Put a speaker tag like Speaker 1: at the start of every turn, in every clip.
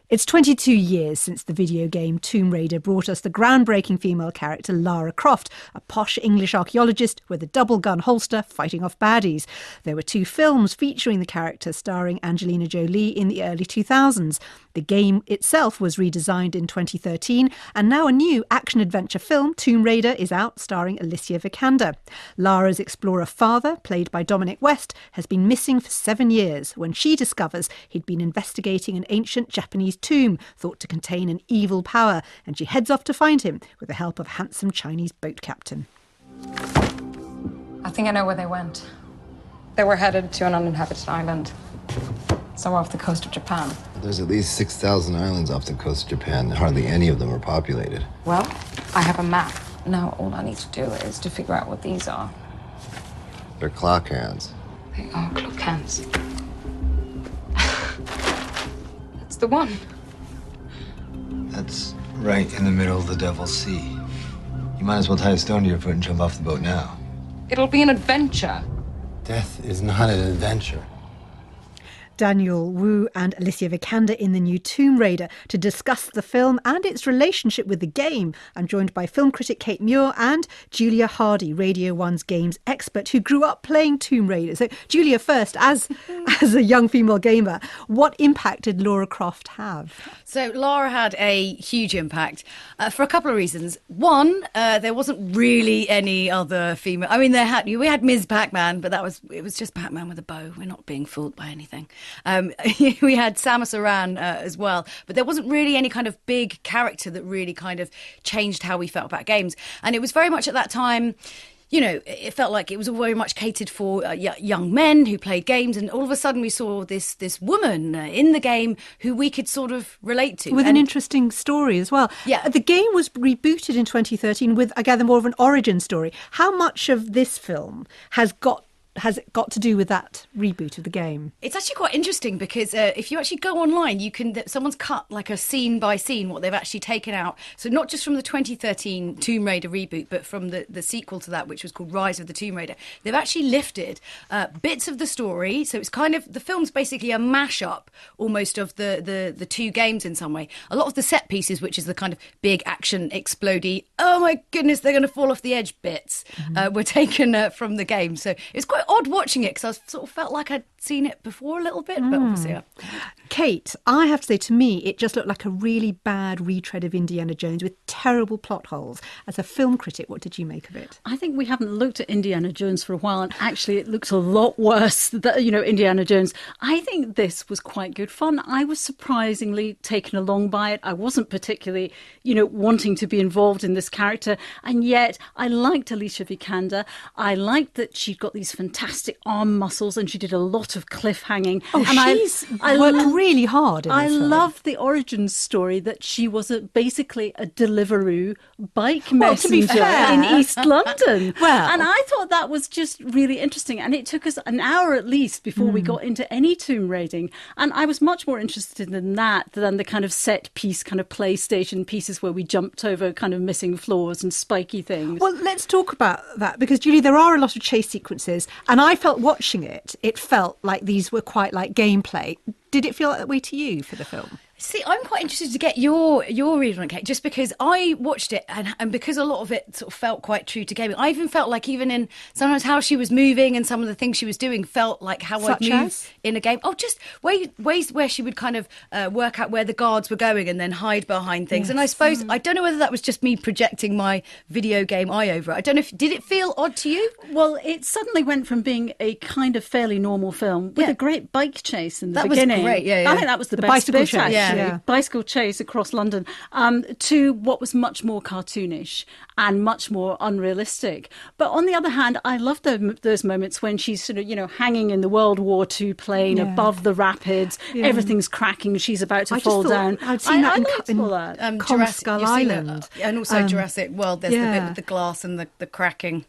Speaker 1: It's 22 years since the video game Tomb Raider brought us the groundbreaking female character Lara Croft, a posh English archaeologist with a double-gun holster fighting off baddies. There were 2 films featuring the character starring Angelina Jolie in the early 2000s. The game itself was redesigned in 2013, and now a new action-adventure film, Tomb Raider, is out, starring Alicia Vikander. Lara's explorer father, played by Dominic West, has been missing for 7 years when she discovers he'd been investigating an ancient Japanese tomb thought to contain an evil power, and she heads off to find him with the help of a handsome Chinese boat captain.
Speaker 2: I think I know where they went. They were headed to an uninhabited island, somewhere off the coast of Japan.
Speaker 3: There's at least 6,000 islands off the coast of Japan. Hardly any of them are populated.
Speaker 2: Well, I have a map. Now all I need to do is to figure out what these are.
Speaker 3: They're clock hands.
Speaker 2: They are clock hands. That's the one.
Speaker 3: That's right in the middle of the Devil's Sea. You might as well tie a stone to your foot and jump off the boat now.
Speaker 2: It'll be an adventure.
Speaker 3: Death is not an adventure.
Speaker 1: Daniel Wu and Alicia Vikander in the new Tomb Raider to discuss the film and its relationship with the game. I'm joined by film critic Kate Muir and Julia Hardy, Radio 1's games expert who grew up playing Tomb Raider. So, Julia, first, as a young female gamer, what impact did Lara Croft have?
Speaker 4: So Lara had a huge impact for a couple of reasons. One, there wasn't really any other female. I mean, we had Ms. Pac-Man, but it was just Pac-Man with a bow. We're not being fooled by anything. We had Samus Aran as well, but there wasn't really any kind of big character that really kind of changed how we felt about games. And it was very much at that time, you know, it felt like it was very much catered for young men who played games, and all of a sudden we saw this woman in the game who we could sort of relate to.
Speaker 1: With an interesting story as well.
Speaker 4: Yeah.
Speaker 1: The game was rebooted in 2013 with, I gather, more of an origin story. How much of this film has it got to do with that reboot of the game?
Speaker 4: It's actually quite interesting because if you actually go online, someone's cut like a scene by scene what they've actually taken out. So not just from the 2013 Tomb Raider reboot, but from the sequel to that, which was called Rise of the Tomb Raider. They've actually lifted bits of the story. So it's kind of, the film's basically a mashup almost of the 2 games in some way. A lot of the set pieces, which is the kind of big action explodey, oh my goodness, they're going to fall off the edge bits, were taken from the game. So it's quite odd watching it because I sort of felt like I'd seen it before a little bit, but obviously
Speaker 1: Kate, I have to say, to me, it just looked like a really bad retread of Indiana Jones with terrible plot holes. As a film critic, what did you make of it?
Speaker 5: I think we haven't looked at Indiana Jones for a while, and actually it looks a lot worse than, Indiana Jones. I think this was quite good fun. I was surprisingly taken along by it. I wasn't particularly, wanting to be involved in this character, and yet I liked Alicia Vikander. I liked that she'd got these fantastic arm muscles, and she did a lot of cliffhanging.
Speaker 1: Oh, and she's worked really hard in this film.
Speaker 5: I love the origin story that she was basically a Deliveroo bike messenger in East London. And I thought that was just really interesting. And it took us an hour at least before we got into any tomb raiding. And I was much more interested in that than the kind of set piece, kind of PlayStation pieces where we jumped over kind of missing floors and spiky things.
Speaker 1: Well, let's talk about that because, Julie, there are a lot of chase sequences. And I felt watching it felt like these were quite like gameplay. Did it feel that way to you for the film?
Speaker 4: See, I'm quite interested to get your read on it, Kate, just because I watched it and because a lot of it sort of felt quite true to gaming. I even felt like even in sometimes how she was moving and some of the things she was doing felt like how I'd move in a game. Oh, just ways where she would kind of work out where the guards were going and then hide behind things. Yes. And I suppose, I don't know whether that was just me projecting my video game eye over it. I don't know did it feel odd to you?
Speaker 5: Well, it suddenly went from being a kind of fairly normal film with a great bike chase in the beginning.
Speaker 4: That was great, yeah.
Speaker 5: I think that was the best bit,
Speaker 1: chase.
Speaker 5: Yeah. Bicycle chase across London, to what was much more cartoonish and much more unrealistic. But on the other hand, I loved those moments when she's sort of, hanging in the World War II plane above the rapids, everything's cracking, she's about to fall down.
Speaker 1: I'd seen that in
Speaker 4: Jurassic
Speaker 1: Skull Island.
Speaker 4: And also Jurassic World, there's the bit with the glass and the cracking.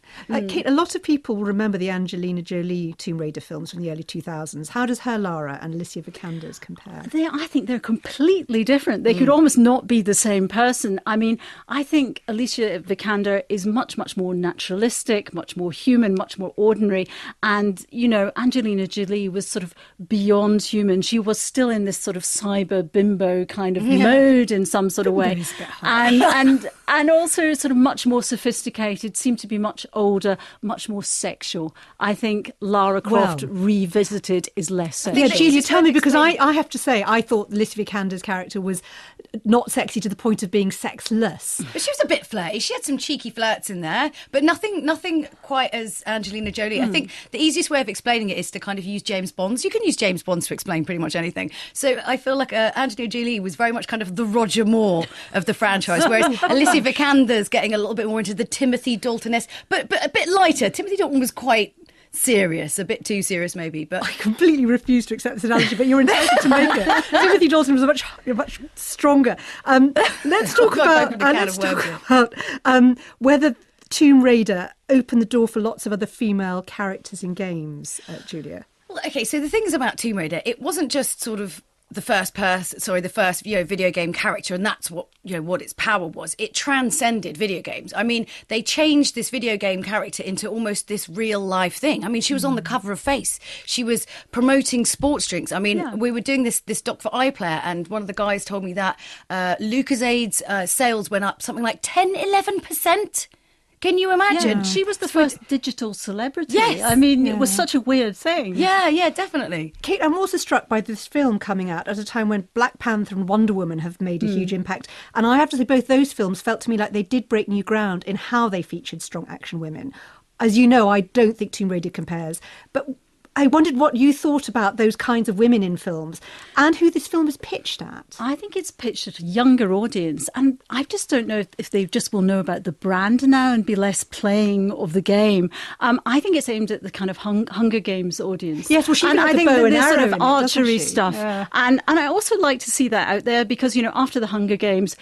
Speaker 1: Kate, a lot of people remember the Angelina Jolie Tomb Raider films from the early 2000s. How does her Lara and Alicia Vikander Vikanders compare?
Speaker 5: I think they're completely different. They could almost not be the same person. I mean, I think Alicia Vikander is much, much more naturalistic, much more human, much more ordinary. And, you know, Angelina Jolie was sort of beyond human. She was still in this sort of cyber bimbo kind of mode in some sort of way. And also sort of much more sophisticated, seemed to be much older, much more sexual. I think Lara Croft revisited is less sexual.
Speaker 1: Yeah, Julia, tell me, because I have to say, I thought Alicia Vikander's character was not sexy to the point of being sexless.
Speaker 4: But she was a bit flirty. She had some cheeky flirts in there, but nothing quite as Angelina Jolie. I think the easiest way of explaining it is to kind of use James Bonds. You can use James Bonds to explain pretty much anything. So I feel like Angelina Jolie was very much kind of the Roger Moore of the franchise, whereas Alicia Vikander's getting a little bit more into the Timothy Dalton-esque, but a bit lighter. Timothy Dalton was quite serious, a bit too serious maybe, but
Speaker 1: I completely refuse to accept this analogy, but you're entitled to make it. Timothy Dalton was much stronger. Let's talk about whether Tomb Raider opened the door for lots of other female characters in games, Julia.
Speaker 4: Well, okay, so the things about Tomb Raider, it wasn't just sort of the first video game character, and that's what its power was. It transcended video games. I mean, they changed this video game character into almost this real life thing. I mean, she was on the cover of Face. She was promoting sports drinks. I mean, we were doing this doc for iPlayer, and one of the guys told me that Lucasade's sales went up something like 10-11%. Can you imagine?
Speaker 5: Yeah. She was the first digital celebrity.
Speaker 4: Yes.
Speaker 5: I mean, it was such a weird thing.
Speaker 4: Yeah, definitely.
Speaker 1: Kate, I'm also struck by this film coming out at a time when Black Panther and Wonder Woman have made a huge impact. And I have to say, both those films felt to me like they did break new ground in how they featured strong action women. As you know, I don't think Tomb Raider compares. But I wondered what you thought about those kinds of women in films and who this film is pitched at.
Speaker 5: I think it's pitched at a younger audience, and I just don't know if they just will know about the brand now and be less playing of the game. I think it's aimed at the kind of Hunger Games audience.
Speaker 1: Yes, well, she
Speaker 5: and I think
Speaker 1: bow and
Speaker 5: there's
Speaker 1: arrow
Speaker 5: sort of archery stuff.
Speaker 1: Yeah.
Speaker 5: And I also like to see that out there because, you know, after the Hunger Games,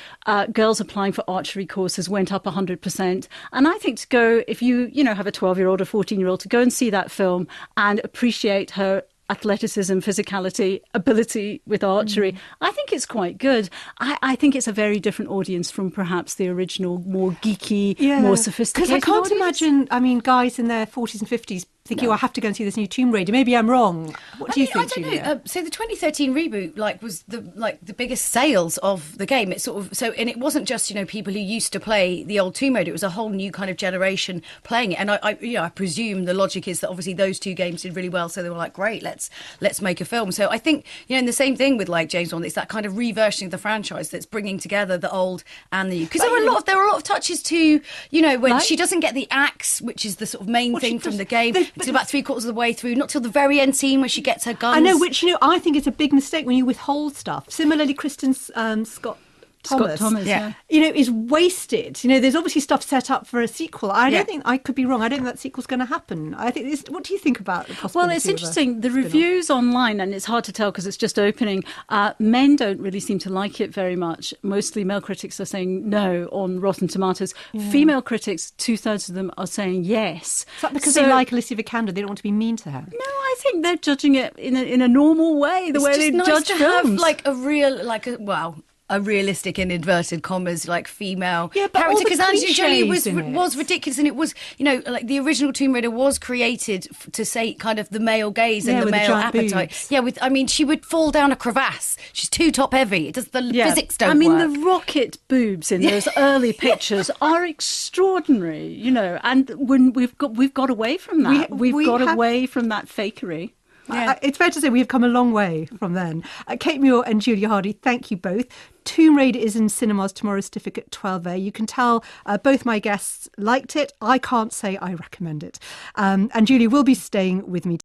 Speaker 5: girls applying for archery courses went up 100%. And I think to go, if you have a 12-year-old or 14-year-old, to go and see that film and appreciate her athleticism, physicality, ability with archery. I think it's quite good. I think it's a very different audience from perhaps the original, more geeky, more sophisticated
Speaker 1: Because I can't
Speaker 5: audience.
Speaker 1: imagine, guys in their 40s and 50s thinking, I have to go and see this new Tomb Raider. Maybe I'm wrong. What do you think,
Speaker 4: I don't
Speaker 1: Julia?
Speaker 4: know. So the 2013 reboot was the biggest sales of the game. It and it wasn't just people who used to play the old Tomb Raider. It was a whole new kind of generation playing it. And I presume the logic is that obviously those two games did really well, so they were like, great, let's make a film. So I think and the same thing with like James Bond. It's that kind of reversioning of the franchise that's bringing together the old and the new. Because there were a lot of touches to when she doesn't get the axe, which is the sort of main thing from the game. It's about 3/4 of the way through, not till the very end scene where she gets her guns.
Speaker 1: I know, which I think is a big mistake when you withhold stuff. Similarly, Kristen Scott Thomas, is wasted. There's obviously stuff set up for a sequel. I don't think, I could be wrong, I don't think that sequel's going to happen. I think what do you think about the possibility?
Speaker 5: Well, it's interesting. The reviews online, and it's hard to tell because it's just opening, men don't really seem to like it very much. Mostly male critics are saying no on Rotten Tomatoes. Female critics, 2/3 of them are saying yes.
Speaker 1: Is that because they like Alicia Vikander? They don't want to be mean to her?
Speaker 5: No, I think they're judging it in a normal way, the way they judge films.
Speaker 4: Have a realistic, in inverted commas, like female
Speaker 1: character,
Speaker 4: because Angelina Jolie was ridiculous, and it was like the original Tomb Raider was created to say kind of the male gaze and the male appetite.
Speaker 1: Boobs.
Speaker 4: She would fall down a crevasse. She's too top heavy. The physics don't work.
Speaker 5: The rocket boobs in those early pictures are extraordinary, and when we've got away from that. We've got away from that fakery.
Speaker 1: Yeah. It's fair to say we've come a long way from then. Kate Muir and Julia Hardy, thank you both. Tomb Raider is in cinemas tomorrow, stiff at 12A. You can tell both my guests liked it. I can't say I recommend it. And Julia will be staying with me